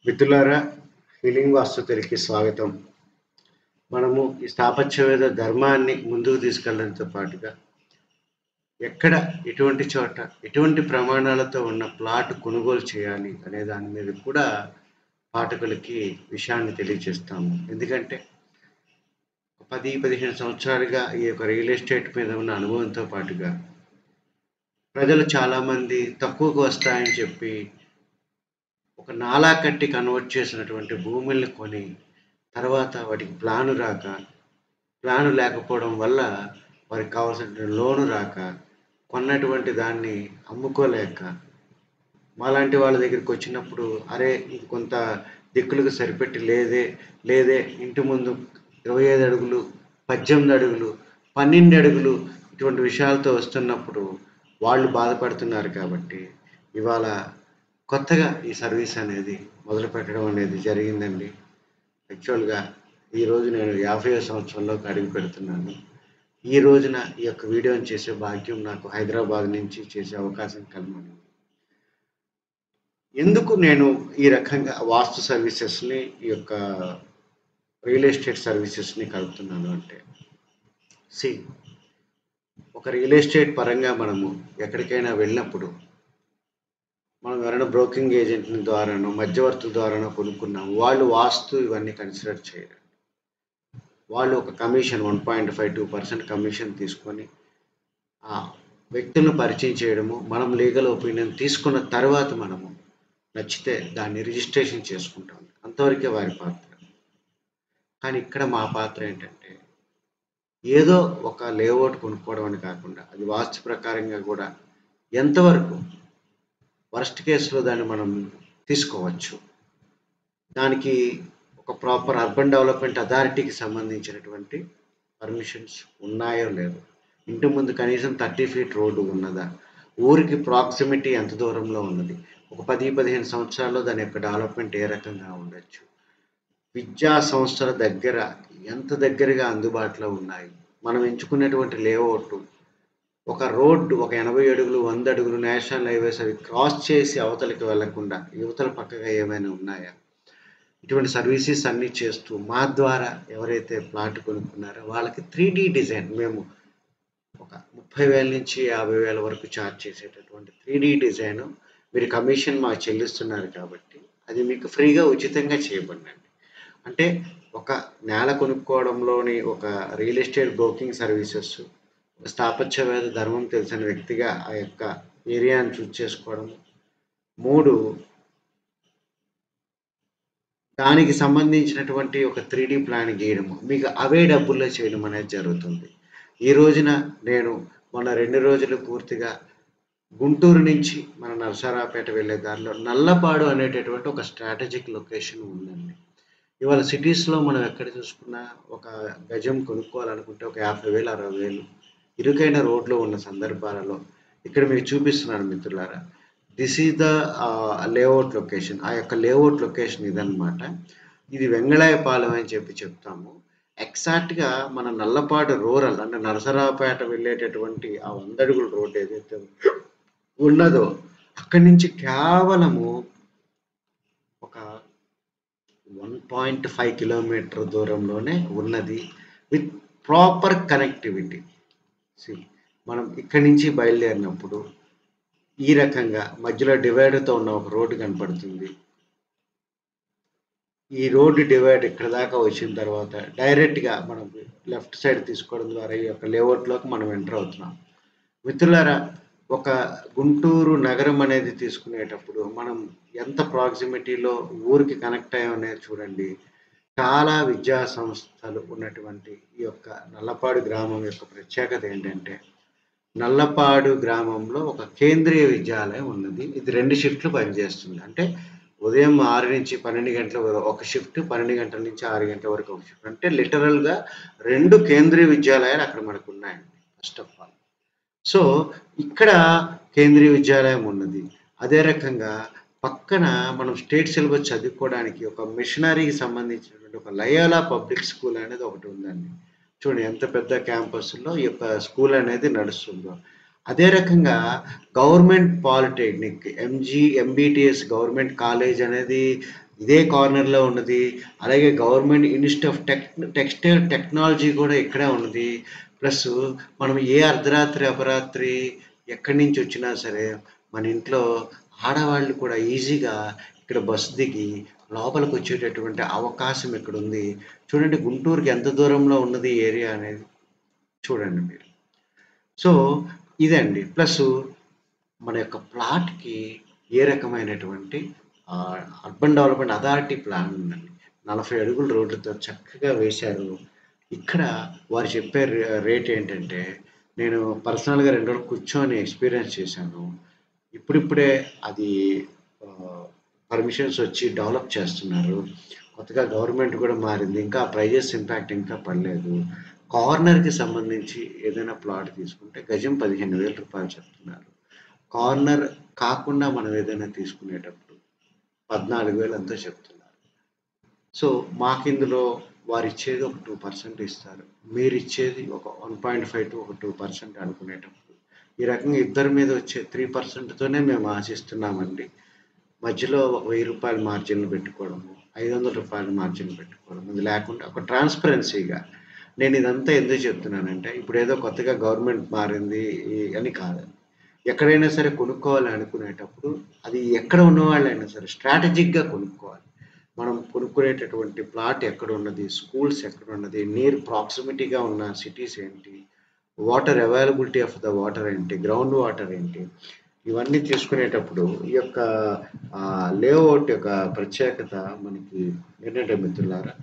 మిత్రులారా, హీలింగ్ వాస్తుతికి స్వాగతం. మనము ఈ స్థాపత్యవేద ధర్మాన్ని ముందుకు తీసుకెళ్లడంతో పాటుగా ఎక్కడ, ఎటువంటి చోట, ఎటువంటి ప్రమాణాలతో ఉన్న ప్లాట్ కొనుగోలు చేయాలి అనే దాని మీద కూడా పాఠకులకి విషయాన్ని తెలియజేస్తాము. ఎందుకంటే 10-15 సంవత్సరాలుగా ఈ యొక్క రియల్ ఎస్టేట్ మీద ఉన్న అనుభవంతో పాటుగా ప్రజలు చాలామంది తక్కువకు వస్తాయని చెప్పి ఒక నాలా కట్టి కన్వర్ట్ చేసినటువంటి భూముల్ని కొని తర్వాత వాటికి ప్లాను లేకపోవడం వల్ల వారికి కావాల్సిన లోను రాక కొన్నటువంటి దాన్ని అమ్ముకోలేక మాలాంటి వాళ్ళ దగ్గరికి వచ్చినప్పుడు అరే ఇది కొంత దిక్కులకు సరిపెట్టి లేదే ఇంటి ముందు 25 అడుగులు 18 అడుగులు 12 అడుగులు ఇటువంటి విషయాలతో వస్తున్నప్పుడు వాళ్ళు బాధపడుతున్నారు. కాబట్టి ఇవాళ కొత్తగా ఈ సర్వీస్ అనేది మొదలు పెట్టడం అనేది జరిగిందండి. యాక్చువల్గా ఈరోజు నేను 50వ సంవత్సరంలోకి అడుగు పెడుతున్నాను. ఈ రోజున ఈ యొక్క వీడియోని చేసే భాగ్యం నాకు హైదరాబాద్ నుంచి చేసే అవకాశం కలిగింది. ఎందుకు నేను ఈ రకంగా వాస్తు సర్వీసెస్ని ఈ యొక్క రియల్ ఎస్టేట్ సర్వీసెస్ని కలుపుతున్నాను అంటే ఒక రియల్ ఎస్టేట్ పరంగా మనము ఎక్కడికైనా వెళ్ళినప్పుడు మనం ఎవరైనా బ్రోకింగ్ ఏజెంట్ ద్వారానో మధ్యవర్తుల ద్వారానో కొనుక్కున్నాము, వాళ్ళు వాస్తు ఇవన్నీ కన్సిడర్ చేయరు. వాళ్ళు ఒక కమిషన్ 1.52% కమిషన్ తీసుకొని ఆ వ్యక్తులను పరిచయం చేయడము, మనం లీగల్ ఒపీనియన్ తీసుకున్న తర్వాత మనము నచ్చితే దాన్ని రిజిస్ట్రేషన్ చేసుకుంటాం. అంతవరకే వారి పాత్ర. కానీ ఇక్కడ మా పాత్ర ఏంటంటే ఏదో ఒక లేఅవుట్ కొనుక్కోవడం అని కాకుండా అది వాస్తు ప్రకారంగా కూడా ఎంతవరకు వర్స్ట్ కేసులో దాన్ని మనం తీసుకోవచ్చు, దానికి ఒక ప్రాపర్ అర్బన్ డెవలప్మెంట్ అథారిటీకి సంబంధించినటువంటి పర్మిషన్స్ ఉన్నాయో లేదో, ఇంటి ముందు కనీసం 30 ఫీట్ రోడ్డు ఉన్నదా, ఊరికి ప్రాక్సిమిటీ ఎంత దూరంలో ఉన్నది, ఒక 10-15 సంవత్సరాల్లో దాని యొక్క డెవలప్మెంట్ ఏ రకంగా ఉండొచ్చు, విద్యా సంస్థల దగ్గర ఎంత దగ్గరగా అందుబాటులో ఉన్నాయి, మనం ఎంచుకునేటువంటి లేఅవుట్ ఒక రోడ్డు ఒక 80 అడుగులు 100 అడుగులు నేషనల్ హైవేస్ అవి క్రాస్ చేసి అవతలకి వెళ్లకుండా యువతల పక్కగా ఏమైనా ఉన్నాయా, ఇటువంటి సర్వీసెస్ అన్నీ చేస్తూ మా ద్వారా ఎవరైతే ప్లాట్ కొనుక్కున్నారో వాళ్ళకి 3D డిజైన్ మేము ఒక 30,000 నుంచి 50,000 వరకు ఛార్జ్ చేసేటటువంటి 3D డిజైన్ మీరు కమిషన్ మాకు చెల్లిస్తున్నారు కాబట్టి అది మీకు ఫ్రీగా ఉచితంగా చేయబడినండి. అంటే ఒక నేల కొనుక్కోవడంలోని ఒక రియల్ ఎస్టేట్ బ్రోకింగ్ సర్వీసెస్, స్థాపత్యవేద ధర్మం తెలిసిన వ్యక్తిగా ఆ యొక్క ఏరియాను చూస్ చేసుకోవడం, 3 దానికి సంబంధించినటువంటి ఒక 3D ప్లాన్ గీయడము, మీకు అవే డబ్బుల్లో చేయడం అనేది జరుగుతుంది. ఈ రోజున నేను మొన్న 2 రోజులు పూర్తిగా గుంటూరు నుంచి మన నరసరావుపేట వెళ్ళే దారిలో నల్లపాడు అనేటటువంటి ఒక స్ట్రాటజిక్ లొకేషన్ ఉందండి. ఇవాళ సిటీస్లో మనం ఎక్కడ చూసుకున్నా ఒక గజం కొనుక్కోవాలనుకుంటే ఒక 50,000 60,000 ఇరుకైన రోడ్లో ఉన్న సందర్భాలలో ఇక్కడ మీకు చూపిస్తున్నాను మిత్రులారా. This is the layout location. ఆ యొక్క లేఅవుట్ లొకేషన్ ఇదన్నమాట. ఇది వెంగళాయపాలెం అని చెప్తాము. ఎగ్జాక్ట్గా మన నల్లపాడు రూరల్ అంటే నరసరావుపేట వెళ్ళేటటువంటి ఆ 100 అడుగుల రోడ్డు ఏదైతే ఉన్నదో అక్కడి నుంచి కేవలము ఒక 1.5 కిలోమీటర్ దూరంలోనే ఉన్నది విత్ ప్రాపర్ కనెక్టివిటీ. మనం ఇక్కడి నుంచి బయలుదేరినప్పుడు ఈ రకంగా మధ్యలో డివైడర్తో ఉన్న ఒక రోడ్డు కనపడుతుంది. ఈ రోడ్డు డివైడ్ ఇక్కడ దాకా వచ్చిన తర్వాత డైరెక్ట్గా మనం లెఫ్ట్ సైడ్ తీసుకోవడం ద్వారా ఈ యొక్క లేఅవుట్లోకి మనం ఎంటర్ అవుతున్నాం. మిత్రులారా, ఒక గుంటూరు నగరం అనేది తీసుకునేటప్పుడు మనం ఎంత ప్రాక్సిమిటీలో ఊరికి కనెక్ట్ అయ్యామనేది చూడండి. చాలా విద్యా సంస్థలు ఉన్నటువంటి ఈ యొక్క నల్లపాడు గ్రామం యొక్క ప్రత్యేకత ఏంటంటే నల్లపాడు గ్రామంలో ఒక కేంద్రీయ విద్యాలయం ఉన్నది. ఇది 2 షిఫ్ట్లు పనిచేస్తుంది. అంటే ఉదయం 6 నుంచి 12 గంటల వరకు ఒక షిఫ్ట్, 12 గంటల నుంచి 6 గంటల వరకు ఒక షిఫ్ట్. అంటే లిటరల్గా 2 కేంద్రీయ విద్యాలయాలు అక్కడ మనకు ఉన్నాయండి. ఫస్ట్ ఆఫ్ ఆల్, సో ఇక్కడ కేంద్రీయ విద్యాలయం ఉన్నది. అదే రకంగా పక్కన మనం స్టేట్ సిలబస్ చదువుకోవడానికి ఒక మిషనరీకి సంబంధించినటువంటి ఒక లయోలా పబ్లిక్ స్కూల్ అనేది ఒకటి ఉందండి. చూడండి ఎంత పెద్ద క్యాంపస్లో ఈ యొక్క స్కూల్ అనేది నడుస్తుందో. అదే రకంగా government polytechnic MBTS government college అనేది ఇదే కార్నర్‌లో ఉన్నది. అలాగే government institute of textile technology కూడా ఇక్కడే ఉన్నది. ప్లస్సు మనం ఏ అర్ధరాత్రి, అపరాత్రి ఎక్కడి నుంచొచ్చినా సరే, మన ఇంట్లో ఆడవాళ్ళు కూడా ఈజీగా ఇక్కడ బస్సు దిగి లోపలికొచ్చేటటువంటి అవకాశం ఇక్కడుంది. చూడండి గుంటూరుకి ఎంత దూరంలో ఉన్నది ఈ ఏరియా అనేది చూడండి మీరు. సో, ఇదండి. ప్లస్సు మన యొక్క ప్లాట్‌కి ఏ రకమైనటువంటి అర్బన్ డెవలప్‌మెంట్ అథారిటీ ప్లాన్ ఉందండి. 40 అడుగుల రోడ్లతో చక్కగా వేశారు. ఇక్కడ వారు చెప్పే రేట్ ఏంటంటే, నేను పర్సనల్‌గా 2 రోజులు కూర్చొని ఎక్స్‌పీరియన్స్ చేశాను. ఇప్పుడిప్పుడే అది పర్మిషన్స్ వచ్చి డెవలప్ చేస్తున్నారు. కొత్తగా గవర్నమెంట్ కూడా మారింది. ఇంకా ప్రైజెస్ ఇంపాక్ట్ ఇంకా పడలేదు. కార్నర్‌కి సంబంధించి ఏదైనా ప్లాట్ తీసుకుంటే గజం రూ. 15,000 చెప్తున్నారు. కార్నర్ కాకుండా మనం ఏదైనా తీసుకునేటప్పుడు 14,000 ఎంతో చెప్తున్నారు. సో, మాకిందులో వారిచ్చేది ఒక 2% ఇస్తారు. మీరిచ్చేది ఒక 1.5 టు ఒక 2% అనుకునేటప్పుడు, ఈ రకంగా ఇద్దరి మీద వచ్చే 3%తోనే మేము ఆశిస్తున్నామండి. మధ్యలో ఒక రూ. 1000 మార్జిన్‌లు పెట్టుకోవడము, రూ. 500 మార్జిన్ పెట్టుకోవడం. ఇది లేకుండా ఒక ట్రాన్స్‌పరెన్సీగా నేను ఇదంతా ఎందుకు చెప్తున్నానంటే, ఇప్పుడేదో కొత్తగా గవర్నమెంట్ మారింది అని కాదండి. ఎక్కడైనా సరే కొనుక్కోవాలి అనుకునేటప్పుడు, అది ఎక్కడ ఉన్నవాళ్ళైనా సరే స్ట్రాటజిక్‌గా కొనుక్కోవాలి. మనం కొనుక్కునేటటువంటి ప్లాట్ ఎక్కడున్నది, స్కూల్స్ ఎక్కడున్నది, నియర్ ప్రాక్సిమిటీగా ఉన్న సిటీస్ ఏంటి, water availability of the water ఏంటి, గ్రౌండ్ వాటర్ ఏంటి, ఇవన్నీ తీసుకునేటప్పుడు ఈ యొక్క లేఅవుట్ యొక్క ప్రత్యేకత మనకి ఏంటంటే మిత్రులారా,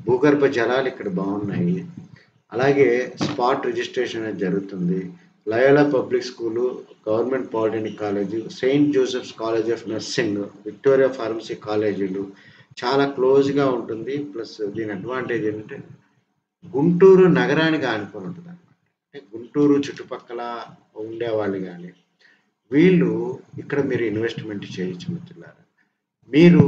భూగర్భ జలాలు ఇక్కడ బాగున్నాయి. అలాగే స్పాట్ రిజిస్ట్రేషన్ అనేది జరుగుతుంది. Loyola public school, government polytechnic college, Saint Joseph's college of nursing, Victoria pharmacy కాలేజీలు చాలా క్లోజ్‌గా ఉంటుంది. ప్లస్ దీని అడ్వాంటేజ్ ఏంటంటే గుంటూరు నగరానికి ఆనుకొని ఉంటుందన్నమాట. అంటే గుంటూరు చుట్టుపక్కల ఉండేవాళ్ళు గాని, వీళ్ళు ఇక్కడ మీరు ఇన్వెస్ట్‌మెంట్ చేయొచ్చు మిత్రులారా. మీరు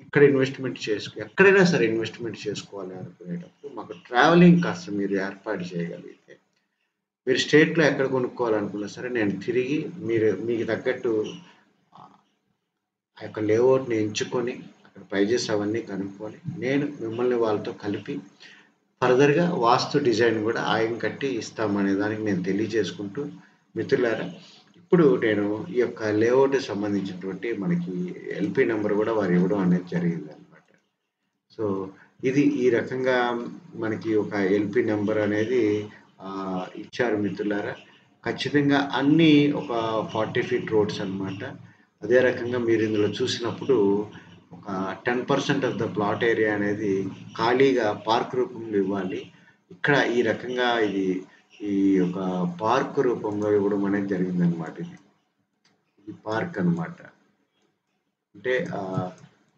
ఇక్కడ ఇన్వెస్ట్‌మెంట్ ఎక్కడైనా సరే ఇన్వెస్ట్‌మెంట్ చేసుకోవాలి అనుకునేటప్పుడు మాకు ట్రావెలింగ్ కాస్త మీరు ఏర్పాటు చేయగలిగితే, మీరు స్టేట్‌లో ఎక్కడ కొనుక్కోవాలనుకున్నా సరే నేను తిరిగి మీకు తగ్గట్టు ఆ యొక్క లేఅవుట్‌ని ఎంచుకొని, అక్కడ ప్రైజెస్ అవన్నీ కనుక్కొని, నేను మిమ్మల్ని వాళ్ళతో కలిపి ఫర్దర్‌గా వాస్తు డిజైన్ కూడా ఆయన కట్టి ఇస్తామనే దానికి నేను తెలియజేసుకుంటూ, మిత్రులారా ఇప్పుడు నేను ఈ యొక్క లేఅవుట్‌కి సంబంధించినటువంటి మనకి ఎల్‌పీ నంబర్ కూడా వారు ఇవ్వడం అనేది జరిగిందనమాట. సో, ఇది ఈ రకంగా మనకి ఒక ఎల్‌పీ నంబర్ అనేది ఇచ్చారు మిత్రులారా. ఖచ్చితంగా అన్నీ ఒక 40 ఫీట్ రోడ్స్ అనమాట. అదే రకంగా మీరు ఇందులో చూసినప్పుడు ఒక 10% ఆఫ్ ద ప్లాట్ ఏరియా అనేది ఖాళీగా పార్క్ రూపంలో ఇవ్వాలి. ఇక్కడ ఈ రకంగా ఈ యొక్క పార్క్ రూపంలో ఇవ్వడం అనేది జరిగిందనమాట ఇది. ఇది పార్క్ అనమాట. అంటే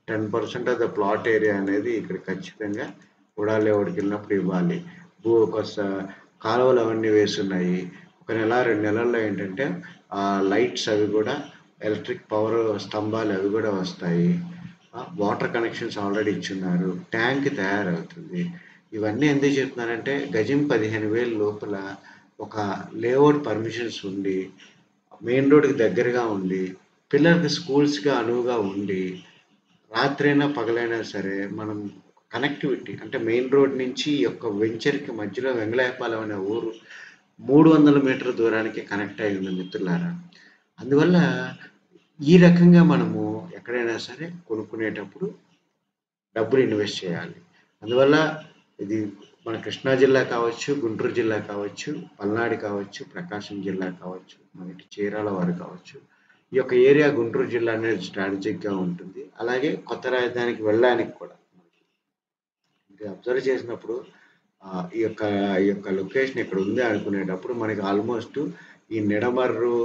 10% ఆఫ్ ద ప్లాట్ ఏరియా అనేది ఇక్కడ ఖచ్చితంగా కూడా లేఅవుట్‌కెళ్ళినప్పుడు ఇవ్వాలి. కాలువలు అవన్నీ వేసున్నాయి. ఒక నెల, 2 నెలల్లో ఏంటంటే లైట్స్ అవి కూడా ఎలక్ట్రిక్ పవర్ స్తంభాలు అవి కూడా వస్తాయి. వాటర్ కనెక్షన్స్ ఆల్రెడీ ఇచ్చున్నారు. ట్యాంక్ తయారవుతుంది. ఇవన్నీ ఎందుకు చెప్తున్నానంటే గజం 15,000 లోపల ఒక లేఅవుట్ పర్మిషన్స్ ఉండి, మెయిన్ రోడ్‌కి దగ్గరగా ఉండి, పిల్లలకి స్కూల్స్‌కి అనువుగా ఉండి, రాత్రైనా, పగలైనా సరే మనం కనెక్టివిటీ అంటే మెయిన్ రోడ్ నుంచి ఈ యొక్క వెంచర్‌కి మధ్యలో వెంగళాయపాలెం అనే ఊరు 300 మీటర్ల దూరానికి కనెక్ట్ అయి ఉంది మిత్రులారా. అందువల్ల ఈ రకంగా మనము ఎక్కడైనా సరే కొనుక్కునేటప్పుడు డబ్బులు ఇన్వెస్ట్ చేయాలి. అందువల్ల ఇది మన కృష్ణా జిల్లా కావచ్చు, గుంటూరు జిల్లా కావచ్చు, పల్నాడు కావచ్చు, ప్రకాశం జిల్లా కావచ్చు, మనకి చీరాల వారు కావచ్చు. ఈ యొక్క ఏరియా గుంటూరు జిల్లా అనేది స్ట్రాటజిక్‌గా ఉంటుంది. అలాగే కొత్త రాజధానికి వెళ్ళడానికి కూడా. ఇది అబ్జర్వ్ చేసినప్పుడు ఈ యొక్క లొకేషన్ ఇక్కడ ఉంది అనుకునేటప్పుడు మనకి ఆల్మోస్ట్ ఈ నిడమర్రు,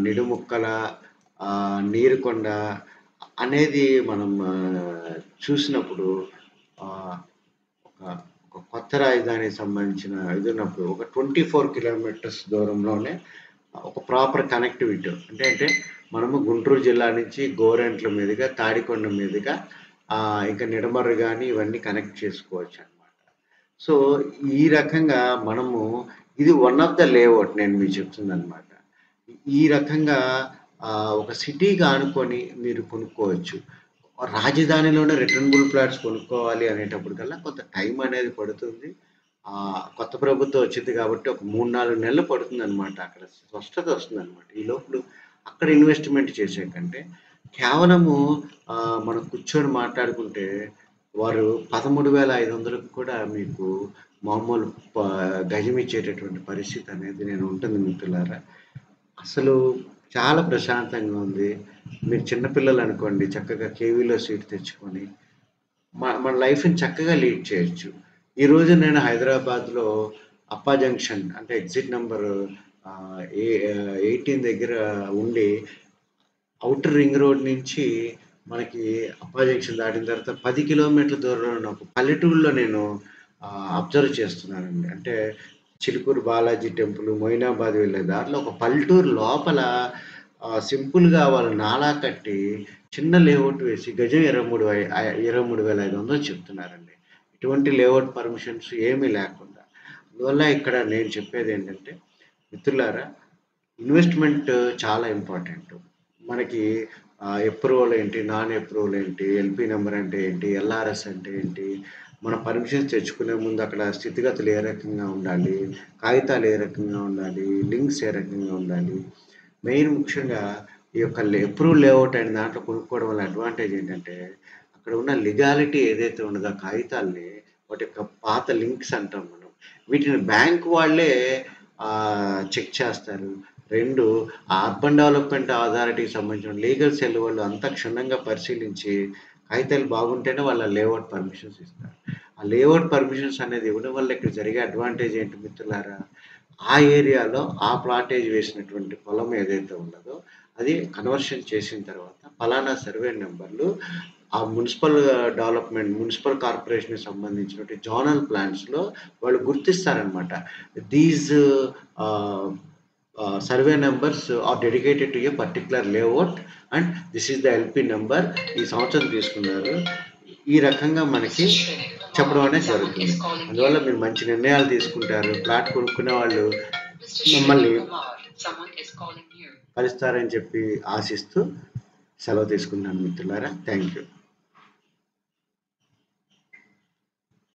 నిడుముక్కల, నీరుకొండ అనేది మనం చూసినప్పుడు ఒక ఒక కొత్త రాజధానికి సంబంధించిన ఇది ఉన్నప్పుడు ఒక 24 కిలోమీటర్స్ దూరంలోనే ఒక ప్రాపర్ కనెక్టివిటీ అంటే మనము గుంటూరు జిల్లా నుంచి గోరెంట్ల మీదుగా, తాడికొండ మీదుగా ఇంకా నిడమర్రు గాని ఇవన్నీ కనెక్ట్ చేసుకోవచ్చు అనమాట. సో, ఈ రకంగా మనము ఇది వన్ ఆఫ్ ద లేఅవుట్ నేను మీకు చెప్తుందనమాట. ఈ రకంగా ఒక సిటీకి ఆనుకొని మీరు కొనుక్కోవచ్చు. రాజధానిలోనే రిటర్నబుల్ ఫ్లాట్స్ కొనుక్కోవాలి అనేటప్పటికల్లా కొంత టైం అనేది పడుతుంది. కొత్త ప్రభుత్వం వచ్చింది కాబట్టి ఒక 3, 4 నెలలు పడుతుందనమాట. అక్కడ స్పష్టత వస్తుందనమాట. ఈ లోపులు అక్కడ ఇన్వెస్ట్‌మెంట్ చేసే కంటే కేవలము మనం కూర్చొని మాట్లాడుకుంటే వారు 13,500కి కూడా మీకు మామూలు ప గజం ఇచ్చేటటువంటి పరిస్థితి అనేది ఉంటుంది మిత్రులారా. అసలు చాలా ప్రశాంతంగా ఉంది. మీరు చిన్న పిల్లలనుకోండి చక్కగా కేవీలో సీట్ తెచ్చుకొని మన లైఫ్‌ని చక్కగా లీడ్ చేయొచ్చు. ఈరోజు నేను హైదరాబాద్‌లో అప్పా జంక్షన్ అంటే ఎగ్జిట్ నంబర్ 18 దగ్గర ఉండి ఔటర్ రింగ్ రోడ్ నుంచి మనకి అప్పా జంక్షన్ దాటిన తర్వాత 10 కిలోమీటర్ల దూరంలో ఉన్న ఒక పల్లెటూరులో నేను అబ్జర్వ్ చేస్తున్నానండి. అంటే చిలుకూరు బాలాజీ టెంపుల్, మొయినాబాద్ వెళ్ళే దారిలో ఒక పల్లెటూరు లోపల సింపుల్‌గా వాళ్ళు నాలా కట్టి చిన్న లేఅవుట్ వేసి గజం 23,500 చెప్తున్నారండి. ఎటువంటి లేఅవుట్ పర్మిషన్స్ ఏమీ లేకుండా. అందువల్ల ఇక్కడ నేను చెప్పేదేంటంటే మిత్రులారా ఇన్వెస్ట్‌మెంట్ చాలా ఇంపార్టెంట్. మనకి అప్రూవల్ ఏంటి? నాన్ అప్రూవల్ ఏంటి? ఎల్‌పీ నంబర్ అంటే ఏంటి? ఎల్ఆర్ఎస్ అంటే ఏంటి? మన పర్మిషన్స్ తెచ్చుకునే ముందు అక్కడ స్థితిగతులు ఏ రకంగా ఉండాలి? కాగితాలు ఏ రకంగా ఉండాలి? లింక్స్ ఏ రకంగా ఉండాలి? మెయిన్ ముఖ్యంగా ఈ యొక్క అప్రూవల్ లేఅవుట్ అనే దాంట్లో కొనుక్కోవడం వల్ల అడ్వాంటేజ్ ఏంటంటే అక్కడ ఉన్న లీగాలిటీ ఏదైతే ఉన్నదో ఆ కాగితాల్ని వాటి యొక్క పాత లింక్స్ అంటాం మనం. వీటిని బ్యాంక్ వాళ్ళే చెక్ చేస్తారు. 2 అర్బన్ డెవలప్‌మెంట్ అథారిటీకి సంబంధించిన లీగల్ సెల్ వాళ్ళు అంతా క్షుణ్ణంగా పరిశీలించి కాగితాలు బాగుంటేనే వాళ్ళ లేఅవుట్ పర్మిషన్స్ ఇస్తారు. ఆ లేఅవుట్ పర్మిషన్స్ అనేది ఇవ్వడం వల్ల ఇక్కడ జరిగే అడ్వాంటేజ్ ఏంటి మిత్రులారా? ఆ ఏరియాలో ఆ ప్లాటేజ్ వేసినటువంటి పొలం ఏదైతే ఉన్నదో అది కన్వర్షన్ చేసిన తర్వాత పలానా సర్వే నంబర్‌లు ఆ మున్సిపల్ కార్పొరేషన్‌కి సంబంధించినటువంటి జోనల్ ప్లాన్స్‌లో వాళ్ళు గుర్తిస్తారనమాట. These ah, survey numbers are dedicated to a particular layout and this is the LP number. ఈ సంవత్సరం తీసుకున్నారు. ఈ రకంగా మనకి చెప్పడం అనేది జరుగుతుంది. అందువల్ల మీరు మంచి నిర్ణయాలు తీసుకుంటారు. ఫ్లాట్ కొనుక్కునే వాళ్ళు మిమ్మల్ని కలుస్తారని చెప్పి ఆశిస్తూ సెలవు తీసుకుంటున్నాను మిత్రులారా. Thank you.